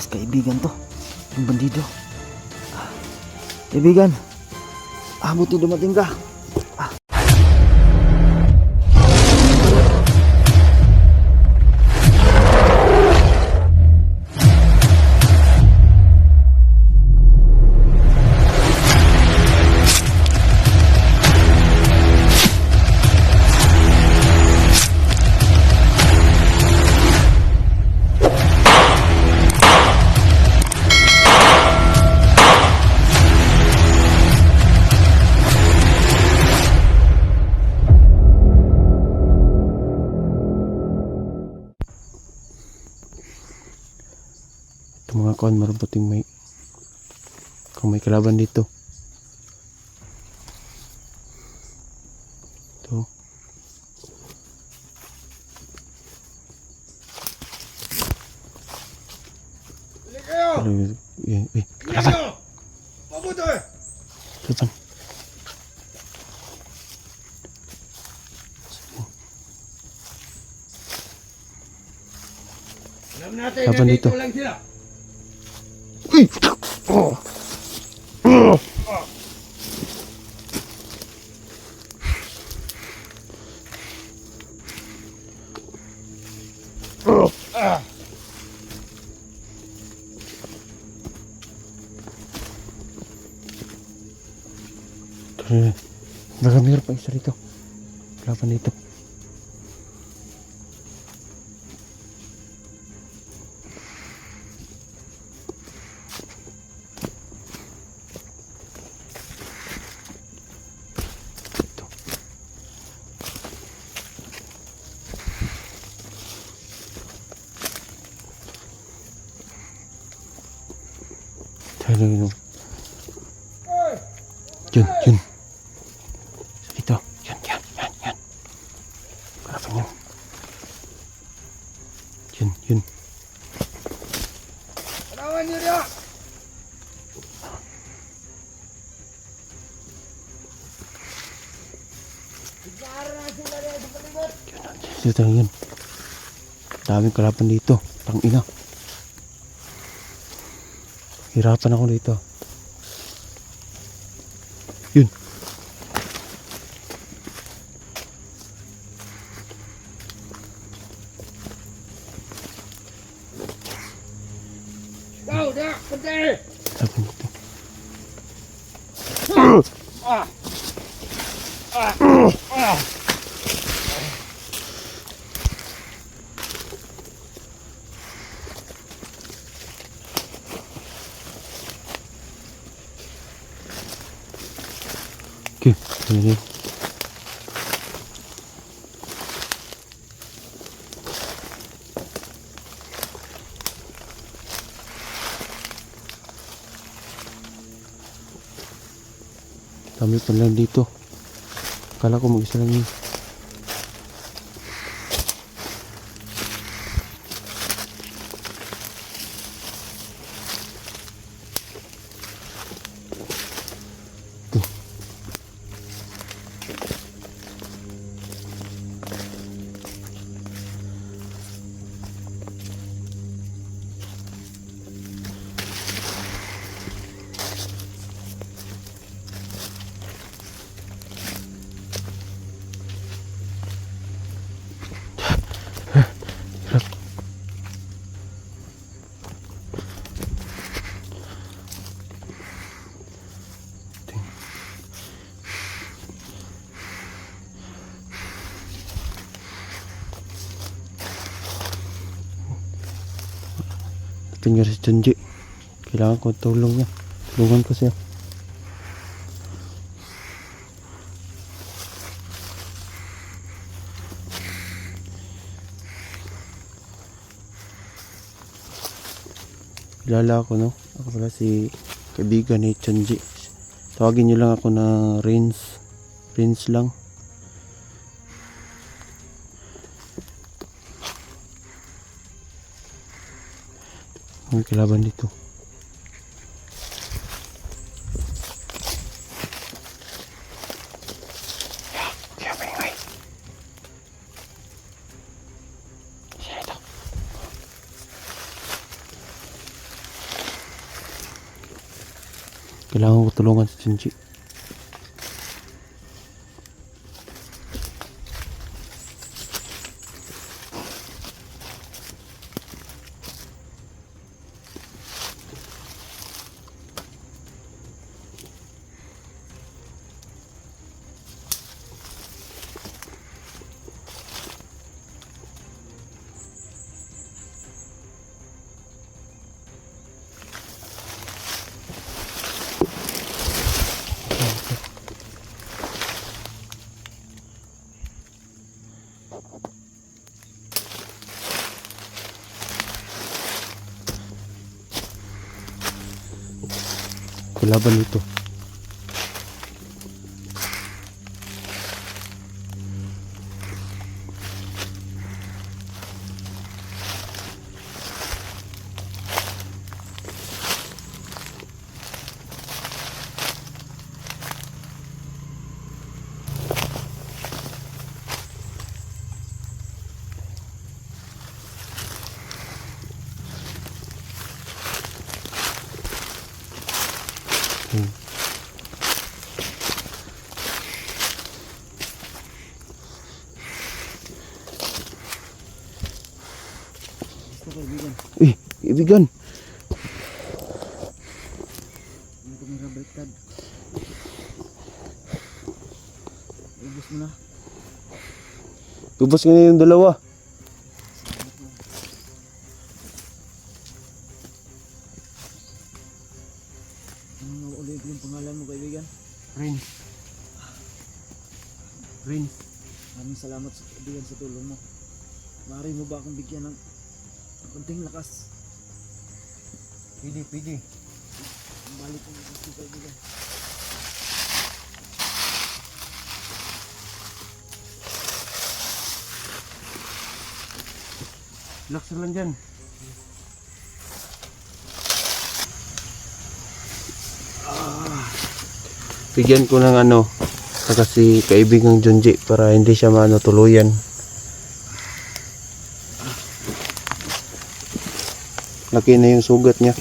tas kaibigan to, yung bandido. Kaibigan, buti dumating ka. Ito mga kawan, marubuting kung may kalaban dito. Ito. Kalaban. Kalaban. Kalaban dito. Baka mayroon pa isa rito. Kalaban dito. Yun. Ito. Yan. Kalaban yun. Yun. Kalaban niyo dia. Yun. Daming kalaban dito. Tangina. Hirapan ako dito. Yun. Kau dah pedih. Kalaban dito. Okay, ini. Kami pa lang dito. Akala ko mag-isa lang yun. Tinggal si Junji. Kailangan ko tulong niya. Tulungan ko siya. Kilala ako, no? Ako pala si kaibigan ni Junji. Tawagin niyo lang ako na Rins. Rins lang. May kalaban dito. Kaya maingay. Sino ito? Kailangan ko tulungan si Junji. Kalaban ito. Basta kaibigan. Uy, kaibigan. Ano ko may baliktad? Ubus mo na. Ubos nga na yung dalawa. Ano nga ulit yung pangalan mo kaibigan? Rins. Rins. Maraming salamat sa kaibigan sa tulong mo. Maaari mo ba akong bigyan ng konting lakas? Pwede. Balik ko ng gusto kaibigan. Relax lang dyan. Bigyan ko ng ano, kasi kaibigang Junji para hindi siya maano tuluyan. Laki na yung sugat niya.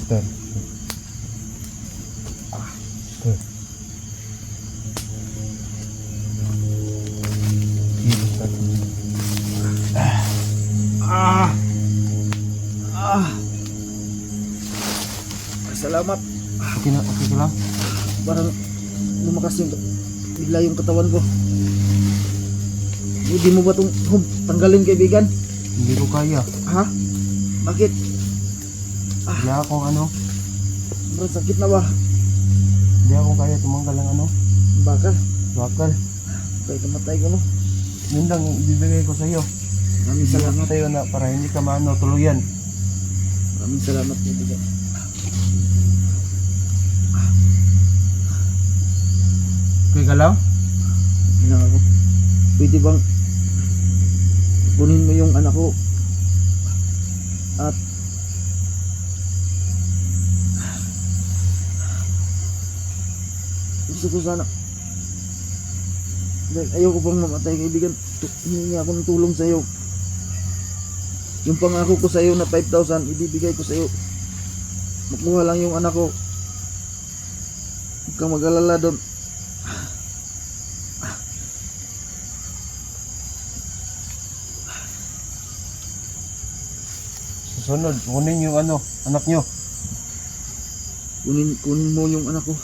Start. Salamat. Okay ka lang? Parang lumakas yung bigla yung katawan ko. Hindi mo ba itong tanggalin kaibigan? Hindi ko kaya. Ha? Bakit? Hindi akong ano. Sobrang sakit na ba? Hindi ako kaya tumanggal ng ano. Bakal? Bakal. Kaya kamatay ko no. Yun lang yung ibibigay ko sa iyo. Maraming salamat. Sa'yo na para hindi ka maano tuluyan. Maraming salamat kaibigan. Okay ka lang? Hinang ako. Pwede bang kunin mo yung anak ko at gusto ko sana dahil ayoko pang mamatay kaibigan, hihingi ako ng tulong sa iyo. Yung pangako ko sa iyo na 5,000 ibibigay ko sa iyo, makuha lang yung anak ko. Huwag kang mag-alala doon. Susunod, kunin yung ano, anak nyo. Kunin mo yung anak ko.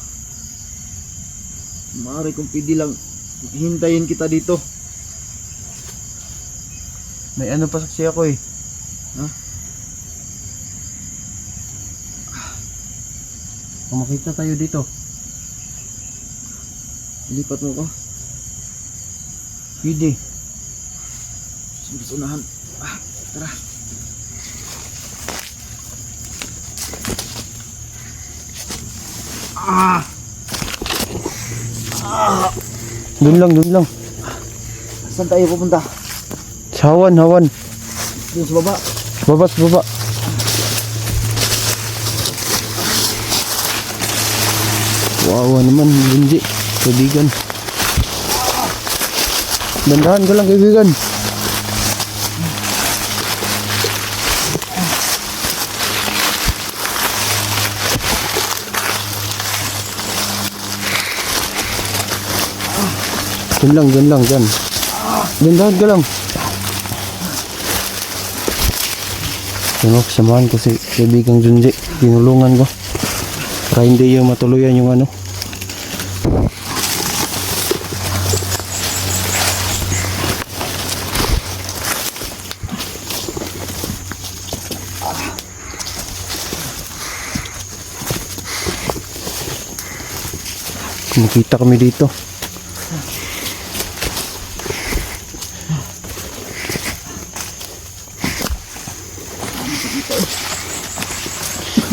Maaari kung pwede lang hintayin kita dito. May ano pa saksi ako eh. Ha? Kung makita tayo dito. Ilipat mo ko. Pwede. Sige, sa unahan. Tara. Doon lang. Saan tayo pupunta? Sa hawan. Doon sa baba. Baba. Wow naman, Junji. Kaibigan. Dandahan ka lang, kaibigan. Diyan lang. Dandahan ka lang. Samahan ko si kaibigang Junji. Tinulungan ko. Para hindi yung matuluyan yung ano. Nakita kami dito.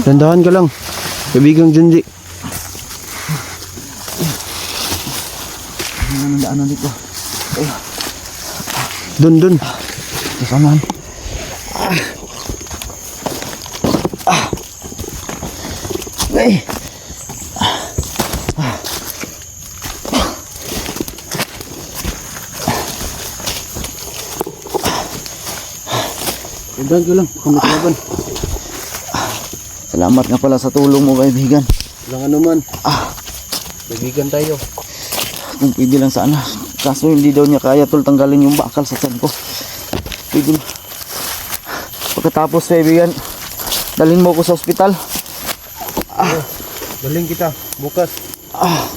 Dandahan ka lang, kaibigang Junji. Ano nang daanan dito? Dun. Kasamaan. Ay. Dandahan ka lang, baka matalaban. Salamat nga pala sa tulong mo, kaibigan. Walang anuman. Kaibigan tayo. Kung pwede lang sana. Kaso hindi daw niya kaya tol tanggalin yung bakal sa tiyan ko. Pwede mo. Pagkatapos, kaibigan, dalhin mo ko sa ospital. Daling kita, bukas.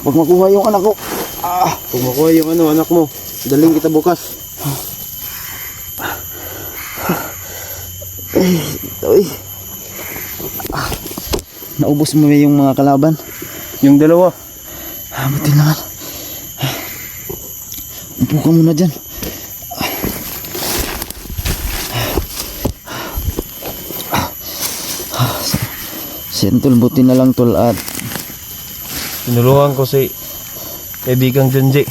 Pag makuha yung anak ko. Kung makuha yung anak mo, daling kita bukas. Uy. Naubos mo ba yung mga kalaban? Yung dalawa. Buti naman. Upo ka muna dyan. Tol, buti na lang tol at Tinulungan ko si kaibigang Junji.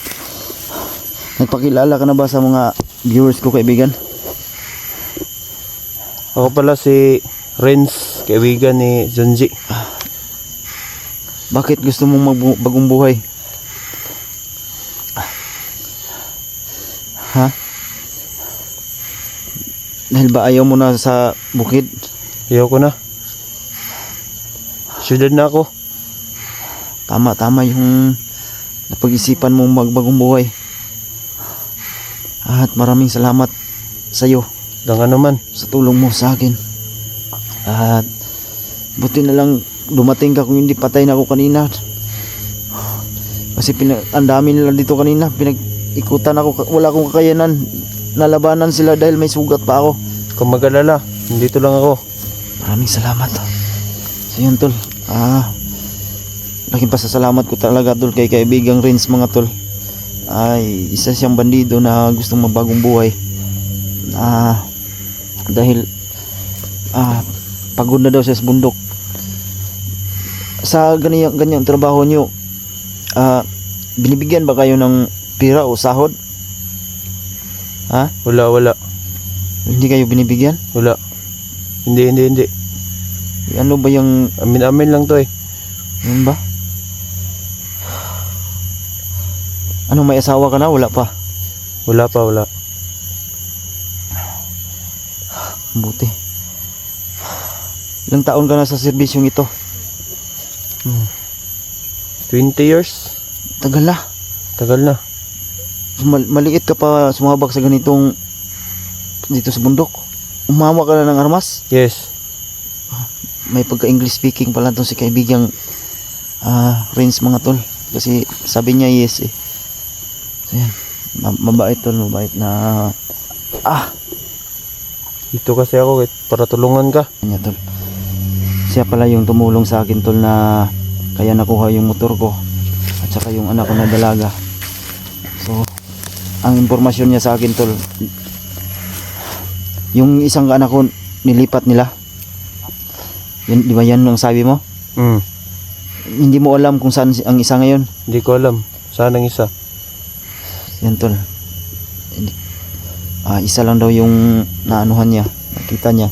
nagpakilala ka na ba sa mga viewers ko, kaibigan? Ako pala si Renz, kaibigan ni Junji. Bakit gusto mong magbagong buhay? Ha? Dahil ba ayaw mo na sa bukid? Ayaw ko na. Syudad na ako. Tama yung napag-isipan mong magbagong buhay. At maraming salamat sa iyo Dang naman. sa tulong mo sa akin. At buti na lang dumating ka, kung hindi patay na ako kanina. Kasi ang dami nila dito kanina, pinag-ikutan ako, wala akong kakayanan. Nalabanan sila dahil may sugat pa ako. Kung mag-alala, nandito lang ako. Maraming salamat. So yun tol, laking pasasalamat ko talaga tol kay kaibigang Renz, mga tol. Ay isa siyang bandido na gustong mabagong buhay. Dahil pagod na daw siya sa bundok. Sa ganyang trabaho nyo, binibigyan ba kayo ng pira o sahod? Ha? Wala. Hindi kayo binibigyan? Wala. Hindi. Ano ba yung... Amin lang to eh. Yun ba? Ano, may asawa ka na? Wala pa? Wala pa. Buti. Ilang taon ka na sa serbisyong ito? 20 years. Tagal na. Maliit ka pa sumabak sa ganitong dito sa bundok. Umawa ka na ng armas. Yes. May pagka-English speaking pala itong si kaibigang Renz, mga tol. Kasi sabi niya yes eh. So yan. Mabait tol, mabait na Dito kasi ako para tulungan ka. kanya tol. Siya pala yung tumulong sa akin tol na kaya nakuha yung motor ko at saka yung anak ko na dalaga. So ang impormasyon niya sa akin tol, yung isang anak ko nilipat nila. Yun, di ba yan ang sabi mo? Hindi mo alam kung saan ang isa ngayon. Hindi ko alam. Saan ang isa? Yan tol. Isa lang daw yung naanuhan niya, nakita niya.